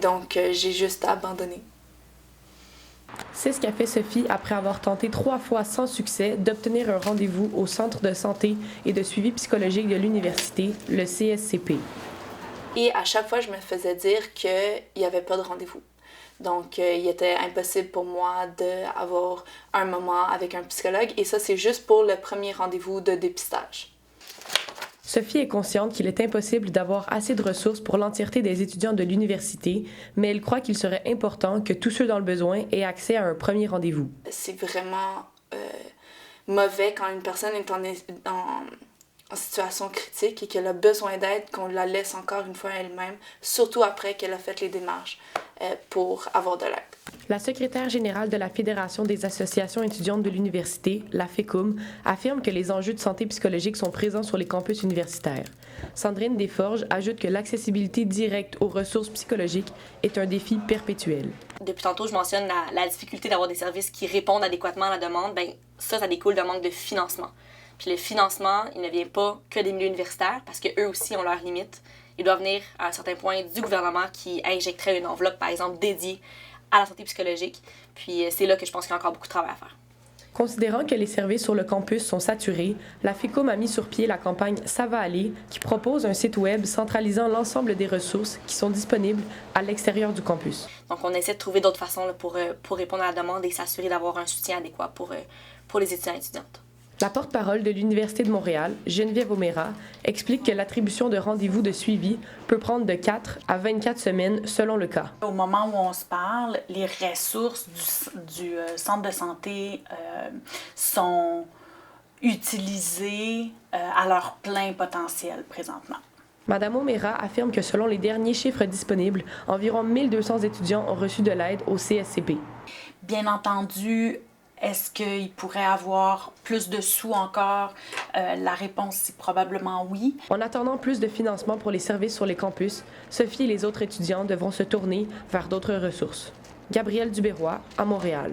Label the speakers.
Speaker 1: Donc, j'ai juste abandonné.
Speaker 2: C'est ce qu'a fait Sophie après avoir tenté 3 fois sans succès d'obtenir un rendez-vous au Centre de santé et de suivi psychologique de l'université, le CSCP.
Speaker 1: Et à chaque fois, je me faisais dire qu'il n'y avait pas de rendez-vous. Donc, il était impossible pour moi d'avoir un moment avec un psychologue. Et ça, c'est juste pour le premier rendez-vous de dépistage.
Speaker 2: Sophie est consciente qu'il est impossible d'avoir assez de ressources pour l'entièreté des étudiants de l'université, mais elle croit qu'il serait important que tous ceux dans le besoin aient accès à un premier rendez-vous.
Speaker 1: C'est vraiment mauvais quand une personne est en situation critique et qu'elle a besoin d'aide, qu'on la laisse encore une fois elle-même, surtout après qu'elle a fait les démarches pour avoir de l'aide.
Speaker 2: La secrétaire générale de la Fédération des associations étudiantes de l'université, la FECUM, affirme que les enjeux de santé psychologique sont présents sur les campus universitaires. Sandrine Desforges ajoute que l'accessibilité directe aux ressources psychologiques est un défi perpétuel.
Speaker 3: Depuis tantôt, je mentionne la difficulté d'avoir des services qui répondent adéquatement à la demande. Bien, ça découle d'un manque de financement. Puis le financement, il ne vient pas que des milieux universitaires parce qu'eux aussi ont leurs limites. Il doit venir à un certain point du gouvernement qui injecterait une enveloppe, par exemple, dédiée à la santé psychologique. Puis c'est là que je pense qu'il y a encore beaucoup de travail à faire.
Speaker 2: Considérant que les services sur le campus sont saturés, la FECUM a mis sur pied la campagne Ça va aller, qui propose un site web centralisant l'ensemble des ressources qui sont disponibles à l'extérieur du campus.
Speaker 3: Donc on essaie de trouver d'autres façons là, pour répondre à la demande et s'assurer d'avoir un soutien adéquat pour les étudiants et étudiantes.
Speaker 2: La porte-parole de l'Université de Montréal, Geneviève O'Meara, explique que l'attribution de rendez-vous de suivi peut prendre de 4 à 24 semaines selon le cas.
Speaker 4: Au moment où on se parle, les ressources du centre de santé sont utilisées à leur plein potentiel présentement.
Speaker 2: Madame O'Meara affirme que selon les derniers chiffres disponibles, environ 1200 étudiants ont reçu de l'aide au CSCP.
Speaker 4: Bien entendu, est-ce qu'il pourrait avoir plus de sous encore? La réponse, c'est probablement oui.
Speaker 2: En attendant plus de financement pour les services sur les campus, Sophie et les autres étudiants devront se tourner vers d'autres ressources. Gabrielle Dubéroy, à Montréal.